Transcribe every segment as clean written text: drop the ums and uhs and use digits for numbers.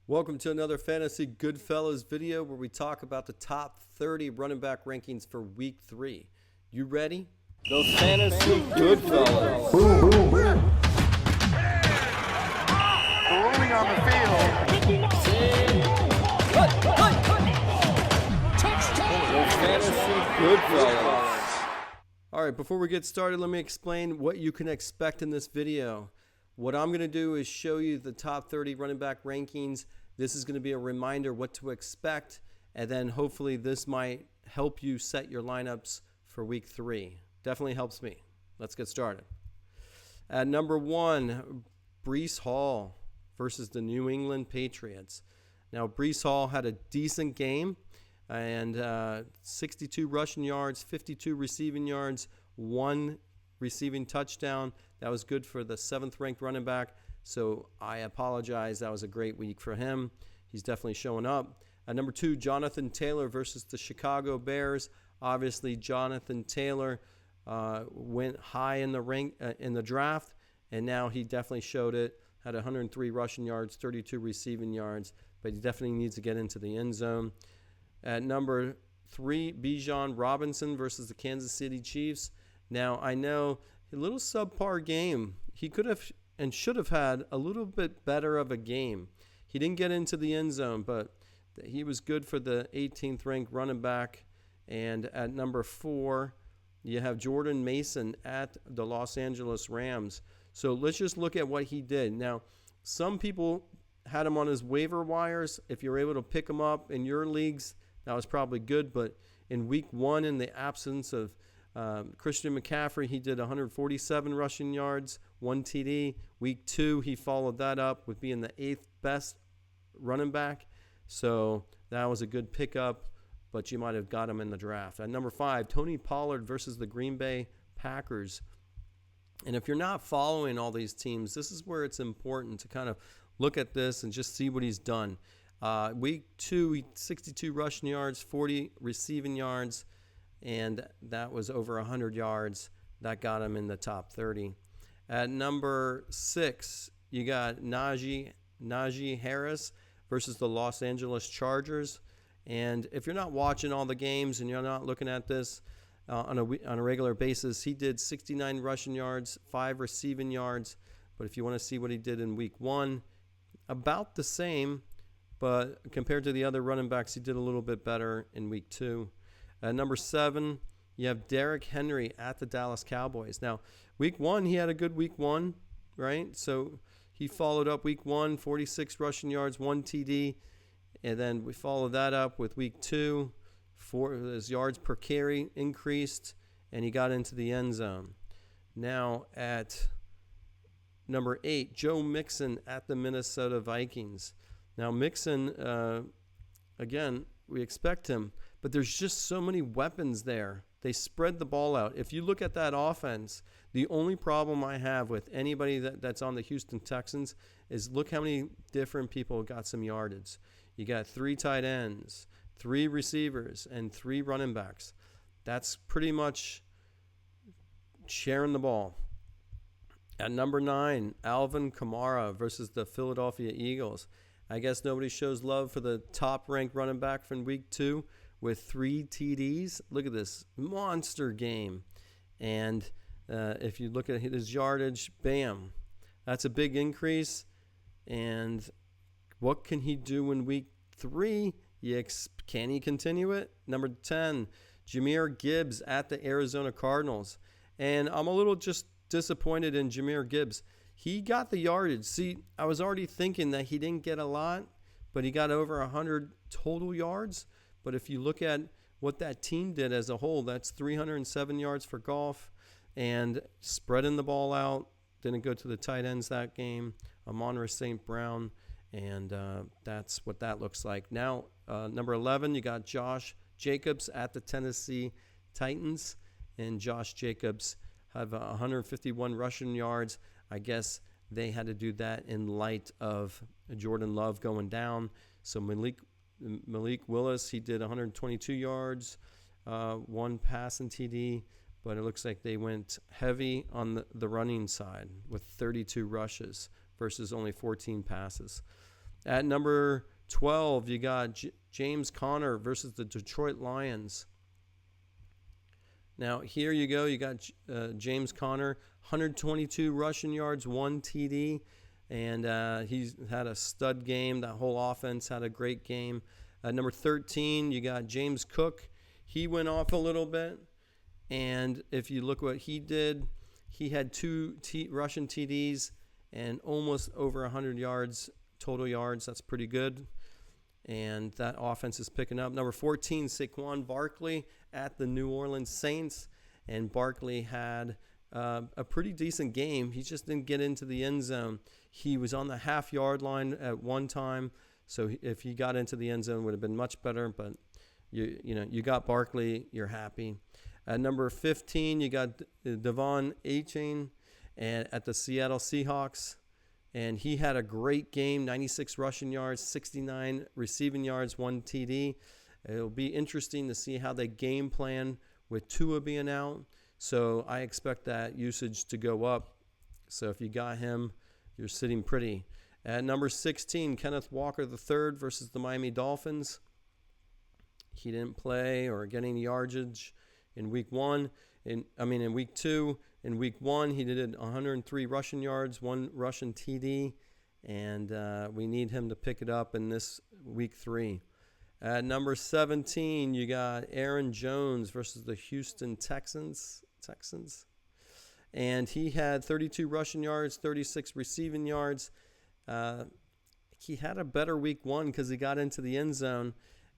Welcome to another Fantasy Goodfellas video where we talk about the top 30 running back rankings for week 3. You ready? The Fantasy Goodfellas. Boom, boom, boom. Rolling on the field. The Fantasy Goodfellas. All right, before we get started, let me explain what you can expect in this video. What I'm going to do is show you the top 30 running back rankings. This is going to be a reminder what to expect, and then hopefully this might help you set your lineups for week 3. Definitely helps me. Let's get started. At number 1, Breece Hall versus the New England Patriots. Now, Breece Hall had a decent game, and 62 rushing yards, 52 receiving yards, 1 receiving touchdown. That was good for the 7th-ranked running back, so I apologize. That was a great week for him. He's definitely showing up. At number 2, Jonathan Taylor versus the Chicago Bears. Obviously, Jonathan Taylor went high in the draft, and now he definitely showed it. Had 103 rushing yards, 32 receiving yards, but he definitely needs to get into the end zone. At number 3, Bijan Robinson versus the Kansas City Chiefs. Now, I know a little subpar game. He could have and should have had a little bit better of a game. He didn't get into the end zone, but he was good for the 18th-ranked running back. And at number 4, you have Jordan Mason at the Los Angeles Rams. So let's just look at what he did. Now, some people had him on his waiver wires. If you're able to pick him up in your leagues, that was probably good. But in week 1, in the absence of Christian McCaffrey, he did 147 rushing yards, 1 TD. Week 2, he followed that up with being the 8th best running back. So that was a good pickup, but you might have got him in the draft. At number 5, Tony Pollard versus the Green Bay Packers. And if you're not following all these teams, this is where it's important to kind of look at this and just see what he's done. Week 2, 62 rushing yards, 40 receiving yards, and that was over 100 yards. That got him in the top 30. At number 6, you got Najee Harris versus the Los Angeles Chargers. And if you're not watching all the games and you're not looking at this on a regular basis, he did 69 rushing yards, 5 receiving yards. But if you want to see what he did in week 1, about the same, but compared to the other running backs, he did a little bit better in week 2. At number 7, you have Derrick Henry at the Dallas Cowboys. Now, week 1, he had a good week 1, right? So he followed up week 1, 46 rushing yards, 1 TD. And then we followed that up with week 2. His yards per carry increased, and he got into the end zone. Now at number 8, Joe Mixon at the Minnesota Vikings. Now Mixon, again, we expect him, but there's just so many weapons there. They spread the ball out. If you look at that offense, the only problem I have with anybody that's on the Houston Texans is look how many different people got some yardage. You got 3 tight ends, 3 receivers, and 3 running backs. That's pretty much sharing the ball. At number 9, Alvin Kamara versus the Philadelphia Eagles. I guess nobody shows love for the top-ranked running back from week 2 with 3 TDs. Look at this monster game. And if you look at his yardage, bam, that's a big increase. And what can he do in week 3? Can he continue it? Number 10, Jahmyr Gibbs at the Arizona Cardinals. And I'm a little just disappointed in Jahmyr Gibbs. He got the yardage. See, I was already thinking that he didn't get a lot, but he got over 100 total yards. But if you look at what that team did as a whole, that's 307 yards for Goff and spreading the ball out. Didn't go to the tight ends that game. Amon-Ra St. Brown, and that's what that looks like. Now, number 11, you got Josh Jacobs at the Tennessee Titans, and Josh Jacobs have 151 rushing yards. I guess they had to do that in light of Jordan Love going down. So Malik Willis, he did 122 yards, 1 passing TD, but it looks like they went heavy on the running side with 32 rushes versus only 14 passes. At number 12, you got James Conner versus the Detroit Lions. Now, here you go. You got James Conner, 122 rushing yards, 1 TD, and he's had a stud game. That whole offense had a great game. Number 13, you got James Cook. He went off a little bit, and if you look what he did, he had 2 rushing TDs and almost over 100 yards, total yards. That's pretty good. And that offense is picking up. Number 14, Saquon Barkley at the New Orleans Saints. And Barkley had a pretty decent game. He just didn't get into the end zone. He was on the half-yard line at one time. So if he got into the end zone, it would have been much better. But, you got Barkley, you're happy. At number 15, you got Devon Achane at the Seattle Seahawks. And he had a great game, 96 rushing yards, 69 receiving yards, 1 TD. It'll be interesting to see how they game plan with Tua being out. So I expect that usage to go up. So if you got him, you're sitting pretty. At number 16, Kenneth Walker III versus the Miami Dolphins. He didn't play or get any yardage in week 1. In week 2. In week 1, he did 103 rushing yards, 1 rushing TD, and we need him to pick it up in this week 3. At number 17, you got Aaron Jones versus the Houston Texans. And he had 32 rushing yards, 36 receiving yards. He had a better week 1 because he got into the end zone,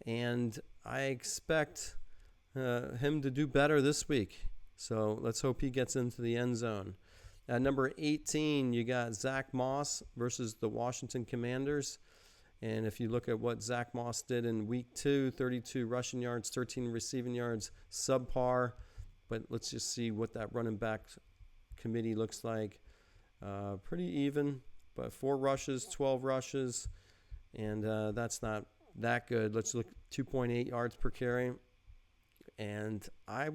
and I expect him to do better this week. So let's hope he gets into the end zone. At number 18, you got Zach Moss versus the Washington Commanders. And if you look at what Zach Moss did in week 2, 32 rushing yards, 13 receiving yards, subpar. But let's just see what that running back committee looks like. Pretty even, but 4 rushes, 12 rushes. And that's not that good. Let's look 2.8 yards per carry. And I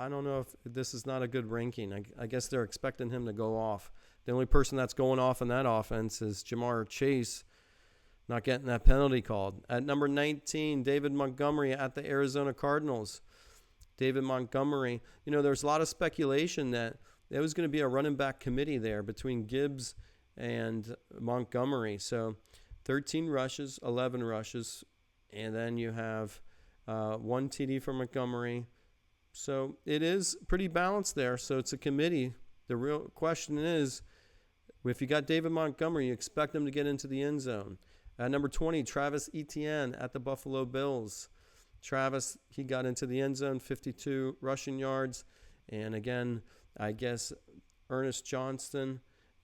don't know if this is not a good ranking. I guess they're expecting him to go off. The only person that's going off in that offense is Jamar Chase, not getting that penalty called. At number 19, David Montgomery at the Arizona Cardinals. David Montgomery, there's a lot of speculation that there was going to be a running back committee there between Gibbs and Montgomery. So 13 rushes, 11 rushes, and then you have 1 TD for Montgomery. So it is pretty balanced there. So it's a committee. The real question is, if you got David Montgomery, you expect him to get into the end zone. At number 20, Travis Etienne at the Buffalo Bills. Travis, he got into the end zone, 52 rushing yards. And again, I guess Ernest Johnston,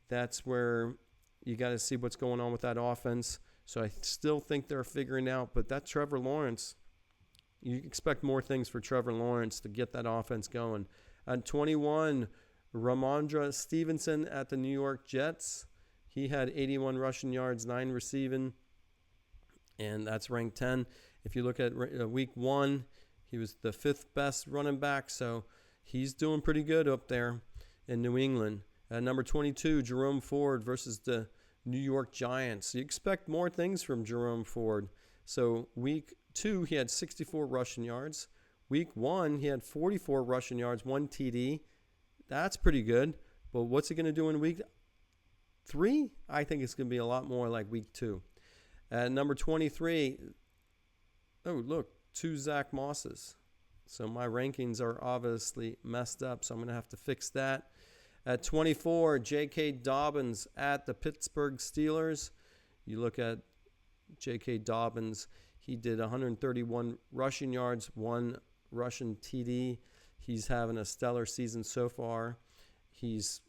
that's where you got to see what's going on with that offense. So I still think they're figuring out. But that Trevor Lawrence, you expect more things for Trevor Lawrence to get that offense going. At 21, Ramondre Stevenson at the New York Jets. He had 81 rushing yards, 9 receiving, and that's ranked 10. If you look at week 1, he was the 5th best running back, so he's doing pretty good up there in New England. At number 22, Jerome Ford versus the New York Giants. You expect more things from Jerome Ford. So week 2, he had 64 rushing yards. Week 1, he had 44 rushing yards, 1 TD. That's pretty good. But what's he going to do in week 3? I think it's going to be a lot more like week 2. At number 23, look, 2 Zach Mosses. So my rankings are obviously messed up, so I'm going to have to fix that. At 24, J.K. Dobbins at the Pittsburgh Steelers. You look at J.K. Dobbins, he did 131 rushing yards, 1 rushing TD. He's having a stellar season so far. He's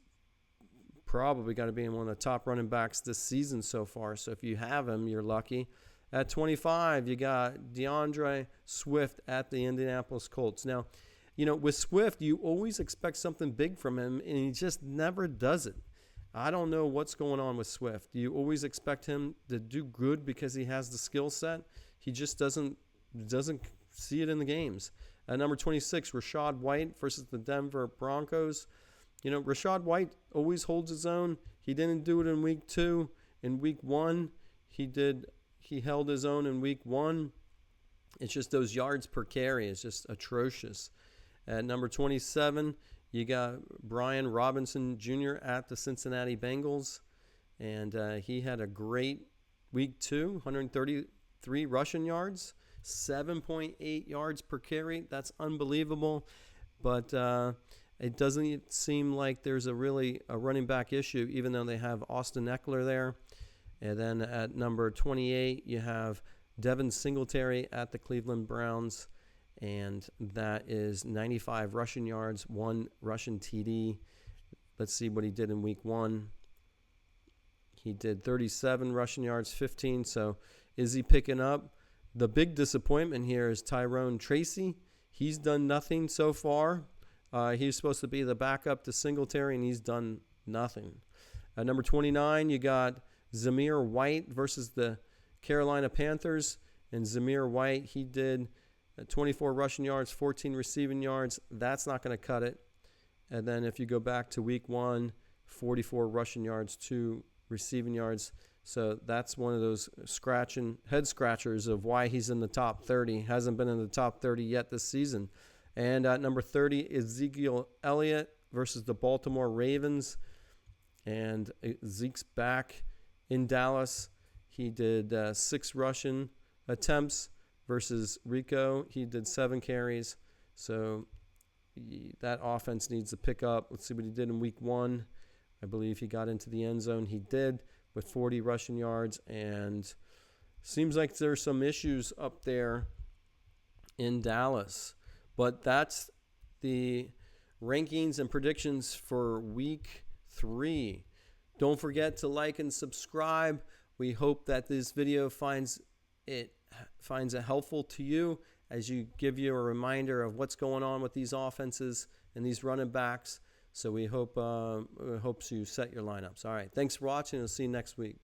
probably got to be one of the top running backs this season so far. So if you have him, you're lucky. At 25, you got DeAndre Swift at the Indianapolis Colts. Now, with Swift, you always expect something big from him, and he just never does it. I don't know what's going on with Swift. You always expect him to do good because he has the skill set. He just doesn't see it in the games. At number 26, Rachaad White versus the Denver Broncos. Rachaad White always holds his own. He didn't do it in week 2. In week 1, he held his own in week 1. It's just those yards per carry is just atrocious. At number 27, you got Brian Robinson Jr. at the Cincinnati Bengals, and he had a great week 2, 133 rushing yards, 7.8 yards per carry. That's unbelievable, but it doesn't seem like there's a running back issue, even though they have Austin Eckler there. And then at number 28, you have Devin Singletary at the Cleveland Browns, and that is 95 rushing yards, 1 rushing TD. Let's see what he did in week 1. He did 37 rushing yards, 15. So is he picking up? The big disappointment here is Tyrone Tracy. He's done nothing so far. He's supposed to be the backup to Singletary, and he's done nothing. At number 29, you got Zamir White versus the Carolina Panthers. And Zamir White, he did 24 rushing yards, 14 receiving yards. That's not going to cut it. And then if you go back to week 1, 44 rushing yards, 2 receiving yards. So that's one of those head scratchers of why he's in the top 30. Hasn't been in the top 30 yet this season. And at number 30, Ezekiel Elliott versus the Baltimore Ravens. And Zeke's back in Dallas. He did 6 rushing attempts versus Rico. He did 7 carries. So that offense needs to pick up. Let's see what he did in week 1. I believe he got into the end zone. He did, with 40 rushing yards. And seems like there's some issues up there in Dallas. But that's the rankings and predictions for week 3. Don't forget to like and subscribe. We hope that this video finds it helpful to you as you give you a reminder of what's going on with these offenses and these running backs. So we hope you set your lineups. All right. Thanks for watching. We'll see you next week.